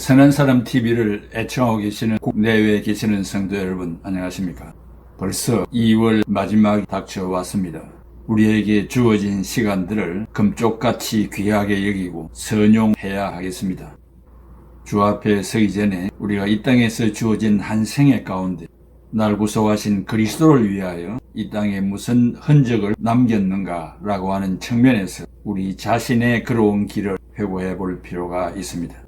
선한 사람 TV를 애청하고 계시는 국내외에 계시는 성도 여러분, 안녕하십니까? 벌써 2월 마지막이 닥쳐왔습니다. 우리에게 주어진 시간들을 금쪽같이 귀하게 여기고 선용해야 하겠습니다. 주 앞에 서기 전에 우리가 이 땅에서 주어진 한 생애 가운데 날 구속하신 그리스도를 위하여 이 땅에 무슨 흔적을 남겼는가 라고 하는 측면에서 우리 자신의 걸어온 길을 회고해 볼 필요가 있습니다.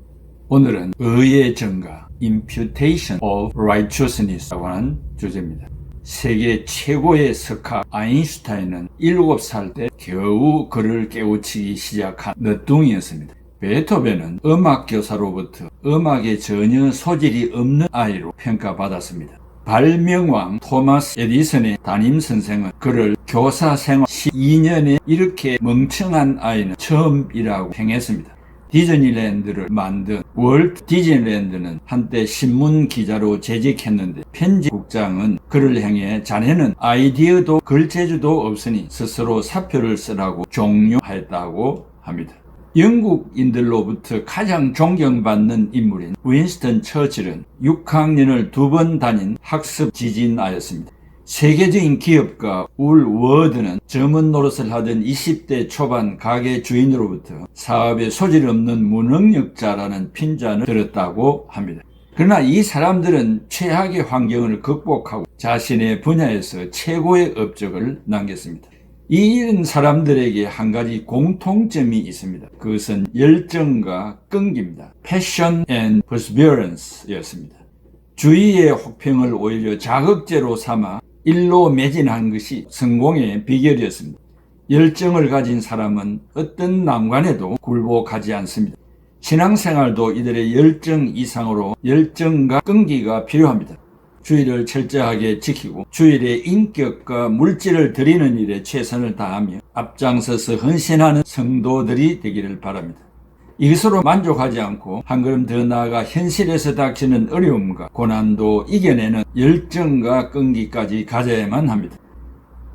오늘은 의의 증가, Imputation of Righteousness라고 하는 주제입니다. 세계 최고의 석학 아인슈타인은 7살 때 겨우 글을 깨우치기 시작한 늦둥이였습니다. 베토벤은 음악교사로부터 음악에 전혀 소질이 없는 아이로 평가받았습니다. 발명왕 토마스 에디슨의 담임선생은 그를 교사 생활 12년에 이렇게 멍청한 아이는 처음이라고 평했습니다. 디즈니랜드를 만든 월트 디즈니랜드는 한때 신문 기자로 재직했는데 편집국장은 그를 향해 자네는 아이디어도 글재주도 없으니 스스로 사표를 쓰라고 종료했다고 합니다. 영국인들로부터 가장 존경받는 인물인 윈스턴 처칠은 6학년을 2번 다닌 학습 지진아였습니다. 세계적인 기업가 울워드는 점원 노릇을 하던 20대 초반 가게 주인으로부터 사업에 소질 없는 무능력자라는 핀잔을 들었다고 합니다. 그러나 이 사람들은 최악의 환경을 극복하고 자신의 분야에서 최고의 업적을 남겼습니다. 이런 사람들에게 한 가지 공통점이 있습니다. 그것은 열정과 끈기입니다. Passion and Perseverance 였습니다. 주위의 혹평을 오히려 자극제로 삼아 일로 매진한 것이 성공의 비결이었습니다. 열정을 가진 사람은 어떤 난관에도 굴복하지 않습니다. 신앙생활도 이들의 열정 이상으로 열정과 끈기가 필요합니다. 주의를 철저하게 지키고 주일의 인격과 물질을 드리는 일에 최선을 다하며 앞장서서 헌신하는 성도들이 되기를 바랍니다. 이것으로 만족하지 않고 한 걸음 더 나아가 현실에서 닥치는 어려움과 고난도 이겨내는 열정과 끈기까지 가져야만 합니다.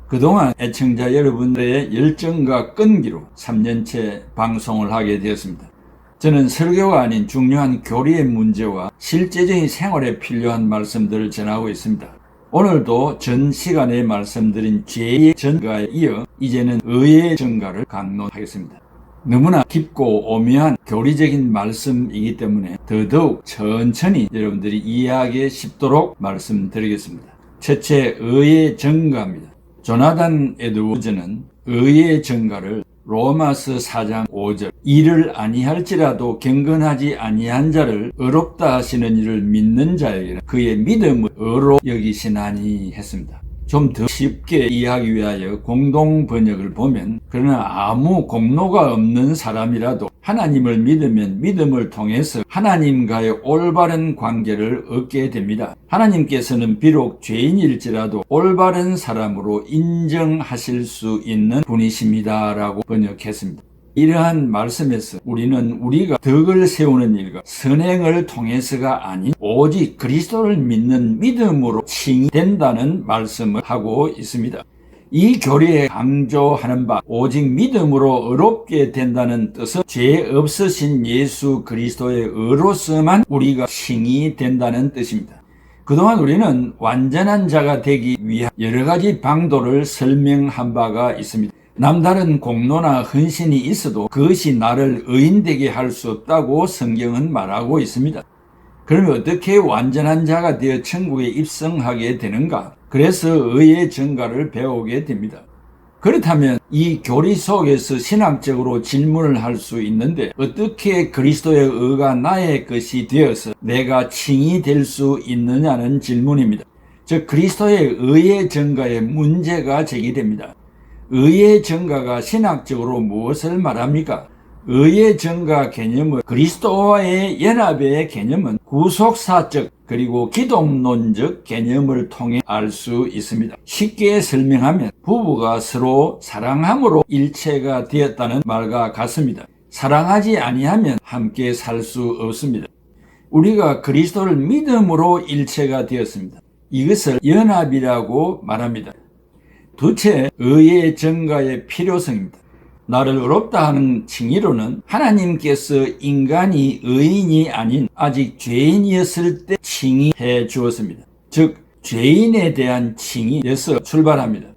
그동안 애청자 여러분들의 열정과 끈기로 3년째 방송을 하게 되었습니다. 저는 설교가 아닌 중요한 교리의 문제와 실제적인 생활에 필요한 말씀들을 전하고 있습니다. 오늘도 전 시간에 말씀드린 죄의 증가에 이어 이제는 의의 증가를 강론하겠습니다. 너무나 깊고 오묘한 교리적인 말씀이기 때문에 더더욱 천천히 여러분들이 이해하기 쉽도록 말씀드리겠습니다. 첫째, 의의 증가입니다. 조나단 에드워즈는 의의 증가를 로마서 4장 5절 이를 아니할지라도 경건하지 아니한 자를 의롭다 하시는 이를 믿는 자에게는 그의 믿음을 의로 여기시나니 했습니다. 좀 더 쉽게 이해하기 위하여 공동 번역을 보면 그러나 아무 공로가 없는 사람이라도 하나님을 믿으면 믿음을 통해서 하나님과의 올바른 관계를 얻게 됩니다. 하나님께서는 비록 죄인일지라도 올바른 사람으로 인정하실 수 있는 분이십니다 라고 번역했습니다. 이러한 말씀에서 우리는 우리가 덕을 세우는 일과 선행을 통해서가 아닌 오직 그리스도를 믿는 믿음으로 칭의된다는 말씀을 하고 있습니다. 이 교리에 강조하는 바 오직 믿음으로 의롭게 된다는 뜻은 죄 없으신 예수 그리스도의 의로서만 우리가 칭의된다는 뜻입니다. 그동안 우리는 완전한 자가 되기 위한 여러 가지 방도를 설명한 바가 있습니다. 남다른 공로나 헌신이 있어도 그것이 나를 의인되게 할 수 없다고 성경은 말하고 있습니다. 그러면 어떻게 완전한 자가 되어 천국에 입성하게 되는가? 그래서 의의 증가를 배우게 됩니다. 그렇다면 이 교리 속에서 신학적으로 질문을 할 수 있는데 어떻게 그리스도의 의가 나의 것이 되어서 내가 칭의될 수 있느냐는 질문입니다. 즉 그리스도의 의의 증가에 문제가 제기됩니다. 의의 증가가 신학적으로 무엇을 말합니까? 의의 증가 개념은 그리스도와의 연합의 개념은 구속사적 그리고 기독론적 개념을 통해 알 수 있습니다. 쉽게 설명하면 부부가 서로 사랑함으로 일체가 되었다는 말과 같습니다. 사랑하지 아니하면 함께 살 수 없습니다. 우리가 그리스도를 믿음으로 일체가 되었습니다. 이것을 연합이라고 말합니다. 둘째, 의의 증가의 필요성입니다. 나를 의롭다 하는 칭의로는 하나님께서 인간이 의인이 아닌 아직 죄인이었을 때 칭의해 주었습니다. 즉 죄인에 대한 칭의에서 출발합니다.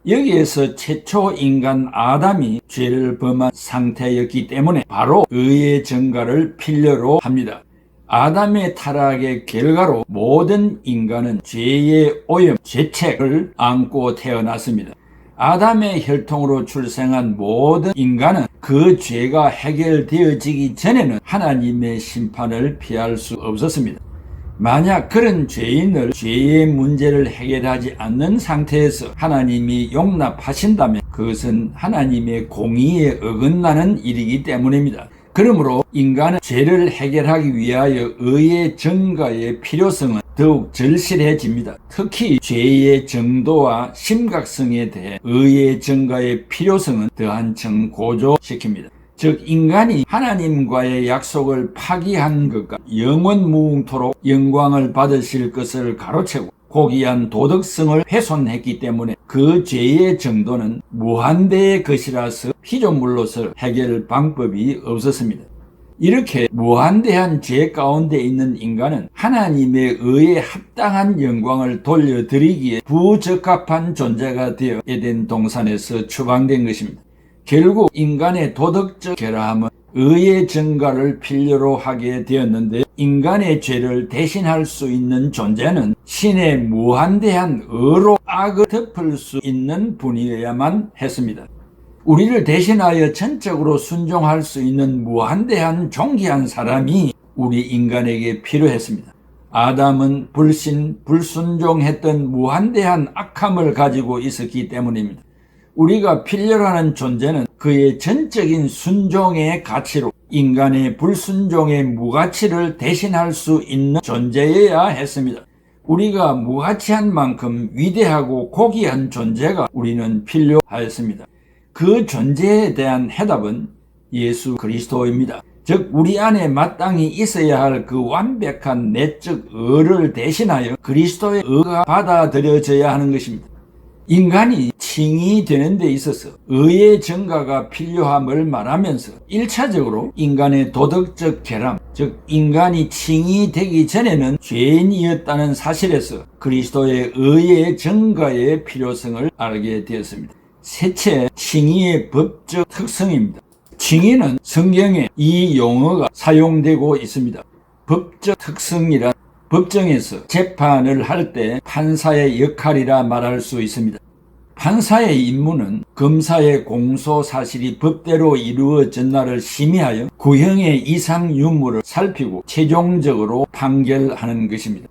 여기에서 최초 인간 아담이 죄를 범한 상태였기 때문에 바로 의의 증가를 필요로 합니다. 아담의 타락의 결과로 모든 인간은 죄의 오염, 죄책을 안고 태어났습니다. 아담의 혈통으로 출생한 모든 인간은 그 죄가 해결되어지기 전에는 하나님의 심판을 피할 수 없었습니다. 만약 그런 죄인을 죄의 문제를 해결하지 않는 상태에서 하나님이 용납하신다면 그것은 하나님의 공의에 어긋나는 일이기 때문입니다. 그러므로 인간은 죄를 해결하기 위하여 의의 증거의 필요성은 더욱 절실해집니다. 특히 죄의 정도와 심각성에 대해 의의 증거의 필요성은 더 한층 고조시킵니다. 즉 인간이 하나님과의 약속을 파기한 것과 영원무궁토록 영광을 받으실 것을 가로채고 고귀한 도덕성을 훼손했기 때문에 그 죄의 정도는 무한대의 것이라서 피조물로서 해결 방법이 없었습니다. 이렇게 무한대한 죄 가운데 있는 인간은 하나님의 의에 합당한 영광을 돌려드리기에 부적합한 존재가 되어 에덴 동산에서 추방된 것입니다. 결국 인간의 도덕적 결함은 의의 증가를 필요로 하게 되었는데 인간의 죄를 대신할 수 있는 존재는 신의 무한대한 의로 악을 덮을 수 있는 분이어야만 했습니다. 우리를 대신하여 전적으로 순종할 수 있는 무한대한 존귀한 사람이 우리 인간에게 필요했습니다. 아담은 불순종했던 무한대한 악함을 가지고 있었기 때문입니다. 우리가 필요로 하는 존재는 그의 전적인 순종의 가치로 인간의 불순종의 무가치를 대신할 수 있는 존재여야 했습니다. 우리가 무가치한 만큼 위대하고 고귀한 존재가 우리는 필요하였습니다. 그 존재에 대한 해답은 예수 그리스도입니다. 즉 우리 안에 마땅히 있어야 할 그 완벽한 내적 의를 대신하여 그리스도의 의가 받아들여져야 하는 것입니다. 인간이 칭의되는 데 있어서 의의 증가가 필요함을 말하면서 1차적으로 인간의 도덕적 결함, 즉 인간이 칭의되기 전에는 죄인이었다는 사실에서 그리스도의 의의 증가의 필요성을 알게 되었습니다. 셋째, 칭의의 법적 특성입니다. 칭의는 성경에 이 용어가 사용되고 있습니다. 법적 특성이란 법정에서 재판을 할 때 판사의 역할이라 말할 수 있습니다. 판사의 임무는 검사의 공소 사실이 법대로 이루어졌나를 심의하여 구형의 이상 유무를 살피고 최종적으로 판결하는 것입니다.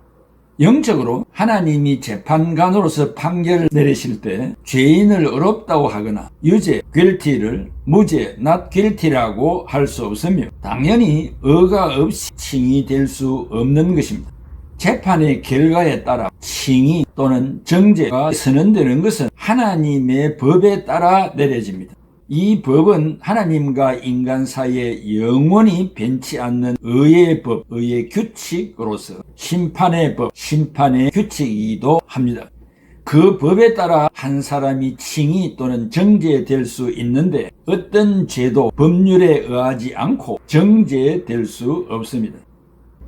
영적으로 하나님이 재판관으로서 판결을 내리실 때 죄인을 의롭다고 하거나 유죄, guilty를 무죄, not guilty라고 할 수 없으며 당연히 의가 없이 칭의될 수 없는 것입니다. 재판의 결과에 따라 칭의 또는 정죄가 선언되는 것은 하나님의 법에 따라 내려집니다. 이 법은 하나님과 인간 사이에 영원히 변치 않는 의의 법, 의의 규칙으로서 심판의 법, 심판의 규칙이기도 합니다. 그 법에 따라 한 사람이 칭의 또는 정죄될 수 있는데 어떤 죄도 법률에 의하지 않고 정죄될 수 없습니다.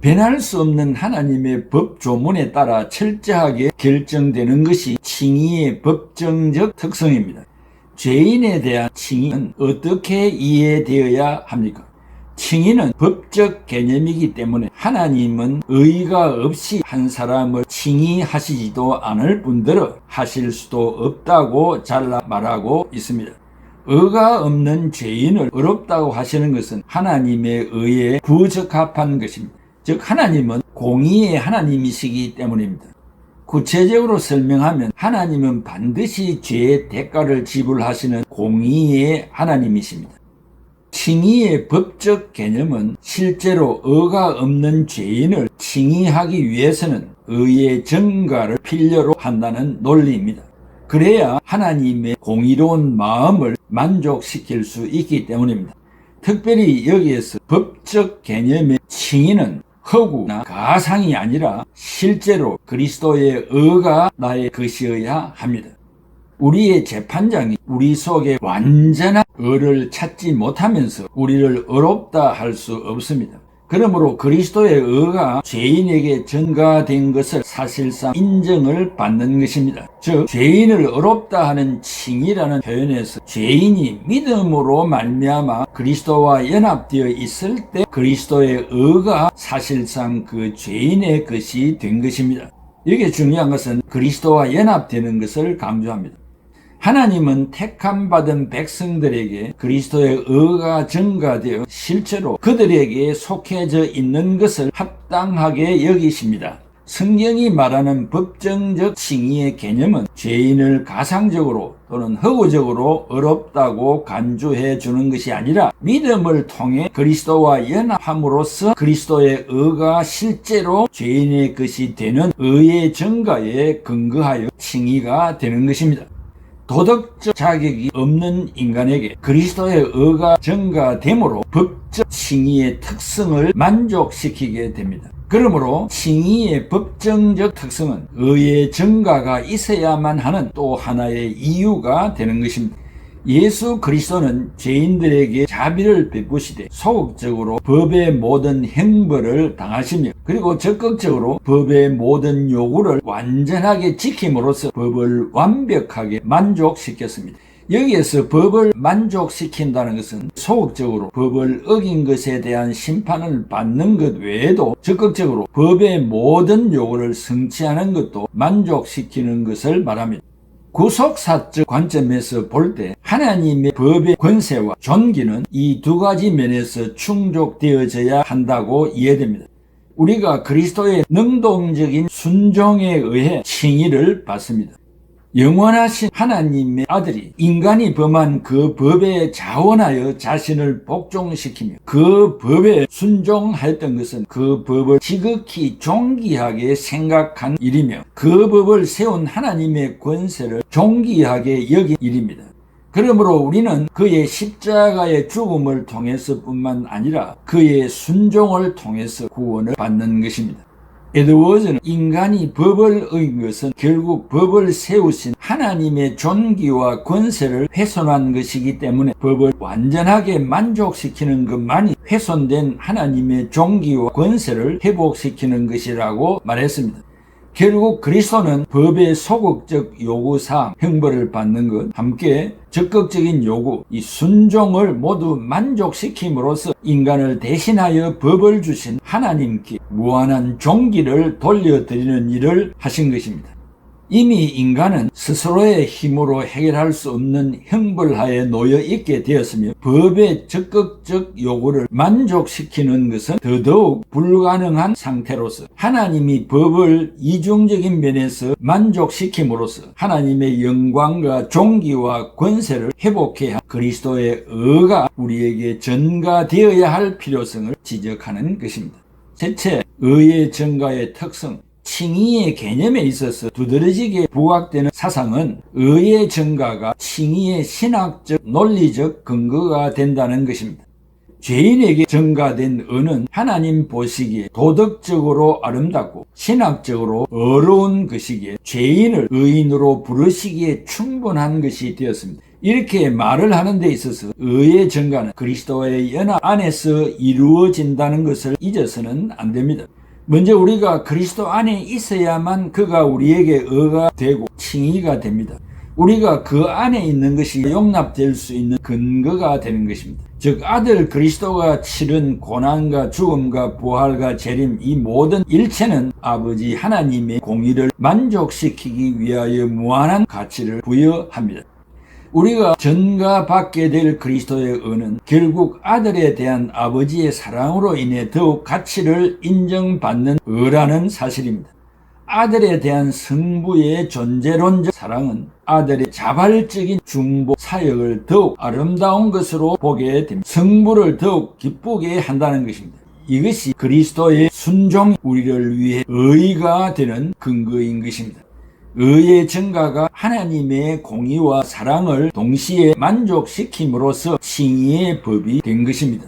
변할 수 없는 하나님의 법 조문에 따라 철저하게 결정되는 것이 칭의의 법정적 특성입니다. 죄인에 대한 칭의는 어떻게 이해되어야 합니까? 칭의는 법적 개념이기 때문에 하나님은 의가 없이 한 사람을 칭의하시지도 않을 뿐더러 하실 수도 없다고 잘라 말하고 있습니다. 의가 없는 죄인을 의롭다고 하시는 것은 하나님의 의에 부적합한 것입니다. 즉 하나님은 공의의 하나님이시기 때문입니다. 구체적으로 설명하면 하나님은 반드시 죄의 대가를 지불하시는 공의의 하나님이십니다. 칭의의 법적 개념은 실제로 의가 없는 죄인을 칭의하기 위해서는 의의 증가를 필요로 한다는 논리입니다. 그래야 하나님의 공의로운 마음을 만족시킬 수 있기 때문입니다. 특별히 여기에서 법적 개념의 칭의는 허구나 가상이 아니라 실제로 그리스도의 의가 나의 것이어야 합니다. 우리의 재판장이 우리 속에 완전한 의를 찾지 못하면서 우리를 의롭다 할 수 없습니다. 그러므로 그리스도의 의가 죄인에게 전가된 것을 사실상 인정을 받는 것입니다. 즉 죄인을 의롭다 하는 칭의라는 표현에서 죄인이 믿음으로 말미암아 그리스도와 연합되어 있을 때 그리스도의 의가 사실상 그 죄인의 것이 된 것입니다. 여기에 중요한 것은 그리스도와 연합되는 것을 강조합니다. 하나님은 택함 받은 백성들에게 그리스도의 의가 전가되어 실제로 그들에게 속해져 있는 것을 합당하게 여기십니다. 성경이 말하는 법정적 칭의의 개념은 죄인을 가상적으로 또는 허구적으로 의롭다고 간주해 주는 것이 아니라 믿음을 통해 그리스도와 연합함으로써 그리스도의 의가 실제로 죄인의 것이 되는 의의 전가에 근거하여 칭의가 되는 것입니다. 도덕적 자격이 없는 인간에게 그리스도의 의가 전가됨으로 법적 칭의의 특성을 만족시키게 됩니다. 그러므로 칭의의 법정적 특성은 의의 전가가 있어야만 하는 또 하나의 이유가 되는 것입니다. 예수 그리스도는 죄인들에게 자비를 베푸시되 소극적으로 법의 모든 형벌을 당하시며 그리고 적극적으로 법의 모든 요구를 완전하게 지킴으로써 법을 완벽하게 만족시켰습니다. 여기에서 법을 만족시킨다는 것은 소극적으로 법을 어긴 것에 대한 심판을 받는 것 외에도 적극적으로 법의 모든 요구를 성취하는 것도 만족시키는 것을 말합니다. 구속사적 관점에서 볼 때 하나님의 법의 권세와 존귀는 이 두 가지 면에서 충족되어져야 한다고 이해됩니다. 우리가 그리스도의 능동적인 순종에 의해 칭의를 받습니다. 영원하신 하나님의 아들이 인간이 범한 그 법에 자원하여 자신을 복종시키며 그 법에 순종하였던 것은 그 법을 지극히 존귀하게 생각한 일이며 그 법을 세운 하나님의 권세를 존귀하게 여긴 일입니다. 그러므로 우리는 그의 십자가의 죽음을 통해서 뿐만 아니라 그의 순종을 통해서 구원을 받는 것입니다. 에드워즈는 인간이 법을 어긴 것은 결국 법을 세우신 하나님의 존귀와 권세를 훼손한 것이기 때문에 법을 완전하게 만족시키는 것만이 훼손된 하나님의 존귀와 권세를 회복시키는 것이라고 말했습니다. 결국 그리스도는 법의 소극적 요구사항, 형벌을 받는 것, 함께 적극적인 요구, 이 순종을 모두 만족시킴으로써 인간을 대신하여 법을 주신 하나님께 무한한 존귀를 돌려드리는 일을 하신 것입니다. 이미 인간은 스스로의 힘으로 해결할 수 없는 형벌하에 놓여 있게 되었으며 법의 적극적 요구를 만족시키는 것은 더더욱 불가능한 상태로서 하나님이 법을 이중적인 면에서 만족시킴으로써 하나님의 영광과 존귀와 권세를 회복해야 할 그리스도의 의가 우리에게 전가되어야 할 필요성을 지적하는 것입니다. 셋째, 의의 전가의 특성. 칭의의 개념에 있어서 두드러지게 부각되는 사상은 의의 전가가 칭의의 신학적 논리적 근거가 된다는 것입니다. 죄인에게 전가된 의는 하나님 보시기에 도덕적으로 아름답고 신학적으로 어려운 것이기에 죄인을 의인으로 부르시기에 충분한 것이 되었습니다. 이렇게 말을 하는 데 있어서 의의 전가는 그리스도의 연합 안에서 이루어진다는 것을 잊어서는 안 됩니다. 먼저 우리가 그리스도 안에 있어야만 그가 우리에게 의가 되고 칭의가 됩니다. 우리가 그 안에 있는 것이 용납될 수 있는 근거가 되는 것입니다. 즉 아들 그리스도가 치른 고난과 죽음과 부활과 재림 이 모든 일체는 아버지 하나님의 공의를 만족시키기 위하여 무한한 가치를 부여합니다. 우리가 전가받게 될 그리스도의 의는 결국 아들에 대한 아버지의 사랑으로 인해 더욱 가치를 인정받는 의라는 사실입니다. 아들에 대한 성부의 존재론적 사랑은 아들의 자발적인 중보 사역을 더욱 아름다운 것으로 보게 됩니다. 성부를 더욱 기쁘게 한다는 것입니다. 이것이 그리스도의 순종이 우리를 위해 의가 되는 근거인 것입니다. 의의 전가가 하나님의 공의와 사랑을 동시에 만족시킴으로써 칭의의 법이 된 것입니다.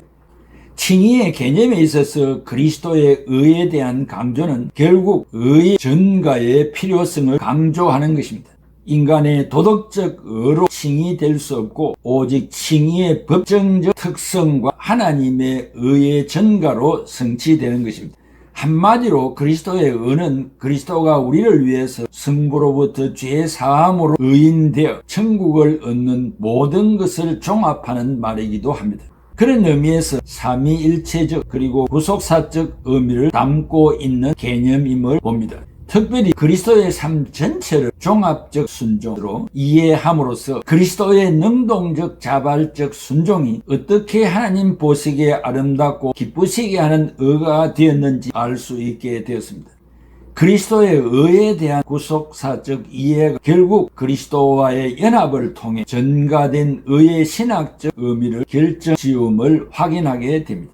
칭의의 개념에 있어서 그리스도의 의에 대한 강조는 결국 의의 전가의 필요성을 강조하는 것입니다. 인간의 도덕적 의로 칭의될 수 없고 오직 칭의의 법정적 특성과 하나님의 의의 전가로 성취되는 것입니다. 한마디로 그리스도의 의는 그리스도가 우리를 위해서 성부로부터 죄 사함으로 의인되어 천국을 얻는 모든 것을 종합하는 말이기도 합니다. 그런 의미에서 삼위일체적 그리고 구속사적 의미를 담고 있는 개념임을 봅니다. 특별히 그리스도의 삶 전체를 종합적 순종으로 이해함으로써 그리스도의 능동적 자발적 순종이 어떻게 하나님 보시기에 아름답고 기쁘시게 하는 의가 되었는지 알 수 있게 되었습니다. 그리스도의 의에 대한 구속사적 이해가 결국 그리스도와의 연합을 통해 전가된 의의 신학적 의미를 결정지음을 확인하게 됩니다.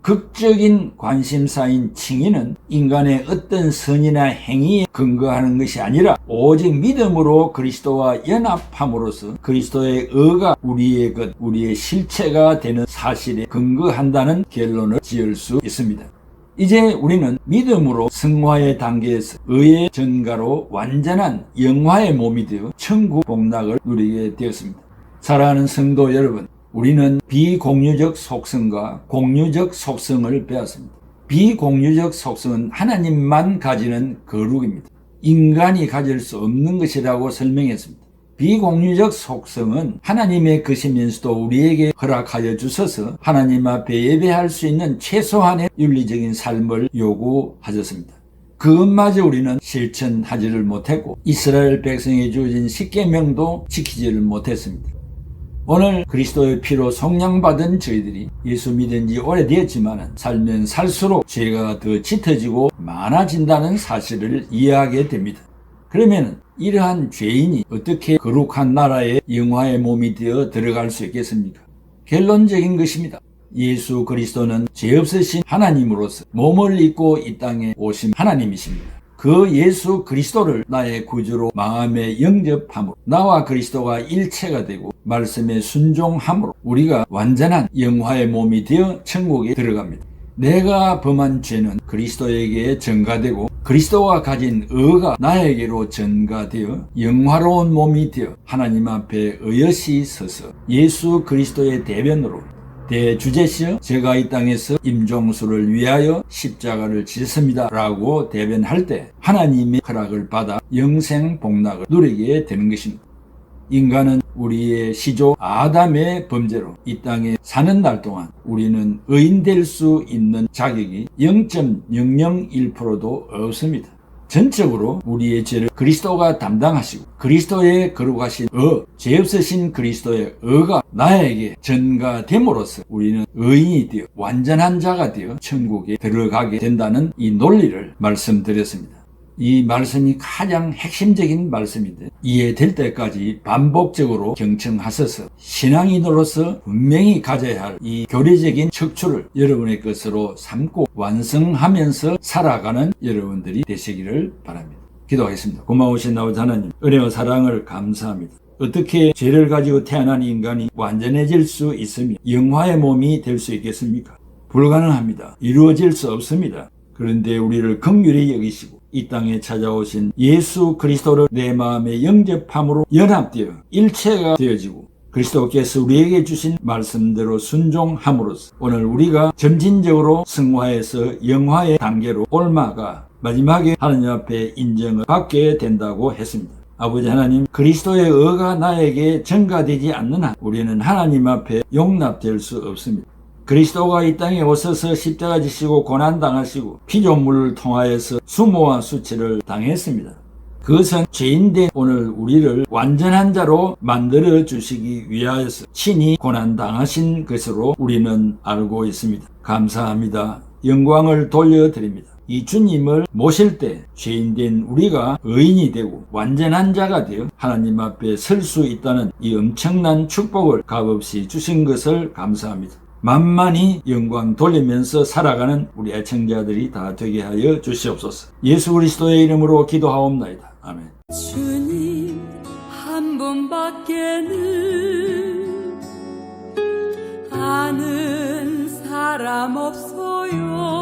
극적인 관심사인 칭의는 인간의 어떤 선이나 행위에 근거하는 것이 아니라 오직 믿음으로 그리스도와 연합함으로써 그리스도의 의가 우리의 것, 우리의 실체가 되는 사실에 근거한다는 결론을 지을 수 있습니다. 이제 우리는 믿음으로 성화의 단계에서 의의 전가로 완전한 영화의 몸이 되어 천국 복락을 누리게 되었습니다. 사랑하는 성도 여러분, 우리는 비공유적 속성과 공유적 속성을 배웠습니다. 비공유적 속성은 하나님만 가지는 거룩입니다. 인간이 가질 수 없는 것이라고 설명했습니다. 비공유적 속성은 하나님의 것이면서도 우리에게 허락하여 주셔서 하나님 앞에 예배할 수 있는 최소한의 윤리적인 삶을 요구하셨습니다. 그것마저 우리는 실천하지를 못했고 이스라엘 백성에 주어진 십계명도 지키지를 못했습니다. 오늘 그리스도의 피로 속량받은 저희들이 예수 믿은 지 오래되었지만 살면 살수록 죄가 더 짙어지고 많아진다는 사실을 이해하게 됩니다. 그러면 이러한 죄인이 어떻게 거룩한 나라의 영화의 몸이 되어 들어갈 수 있겠습니까? 결론적인 것입니다. 예수 그리스도는 죄 없으신 하나님으로서 몸을 입고 이 땅에 오신 하나님이십니다. 그 예수 그리스도를 나의 구주로 마음에 영접함으로 나와 그리스도가 일체가 되고 말씀에 순종함으로 우리가 완전한 영화의 몸이 되어 천국에 들어갑니다. 내가 범한 죄는 그리스도에게 전가되고 그리스도가 가진 의가 나에게로 전가되어 영화로운 몸이 되어 하나님 앞에 의젓이 서서 예수 그리스도의 대변으로 대주제시여 제가 이 땅에서 임종수를 위하여 십자가를 지습니다 라고 대변할 때 하나님의 허락을 받아 영생 복락을 누리게 되는 것입니다. 인간은 우리의 시조 아담의 범죄로 이 땅에 사는 날 동안 우리는 의인될 수 있는 자격이 0.001%도 없습니다. 전적으로 우리의 죄를 그리스도가 담당하시고 그리스도의 거룩하신 죄 없으신 그리스도의 의가 나에게 전가됨으로써 우리는 의인이 되어 완전한 자가 되어 천국에 들어가게 된다는 이 논리를 말씀드렸습니다. 이 말씀이 가장 핵심적인 말씀인데 이해될 때까지 반복적으로 경청하셔서 신앙인으로서 분명히 가져야 할 이 교리적인 척추를 여러분의 것으로 삼고 완성하면서 살아가는 여러분들이 되시기를 바랍니다. 기도하겠습니다. 고마우신 아버지 하나님, 은혜와 사랑을 감사합니다. 어떻게 죄를 가지고 태어난 인간이 완전해질 수 있으며 영화의 몸이 될 수 있겠습니까? 불가능합니다. 이루어질 수 없습니다. 그런데 우리를 긍휼히 여기시고 이 땅에 찾아오신 예수 그리스도를 내 마음에 영접함으로 연합되어 일체가 되어지고 그리스도께서 우리에게 주신 말씀대로 순종함으로써 오늘 우리가 점진적으로 성화에서 영화의 단계로 올마가 마지막에 하나님 앞에 인정을 받게 된다고 했습니다. 아버지 하나님, 그리스도의 의가 나에게 전가되지 않는 한 우리는 하나님 앞에 용납될 수 없습니다. 그리스도가 이 땅에 오셔서 십자가 지시고 고난당하시고 피조물을 통하여서 수모와 수치를 당했습니다. 그것은 죄인된 오늘 우리를 완전한 자로 만들어 주시기 위하여서 친히 고난당하신 것으로 우리는 알고 있습니다. 감사합니다. 영광을 돌려드립니다. 이 주님을 모실 때 죄인된 우리가 의인이 되고 완전한 자가 되어 하나님 앞에 설 수 있다는 이 엄청난 축복을 값없이 주신 것을 감사합니다. 만만히 영광 돌리면서 살아가는 우리 애청자들이 다 되게 하여 주시옵소서. 예수 그리스도의 이름으로 기도하옵나이다. 아멘. 주님 한 분밖에는 아는 사람 없어요.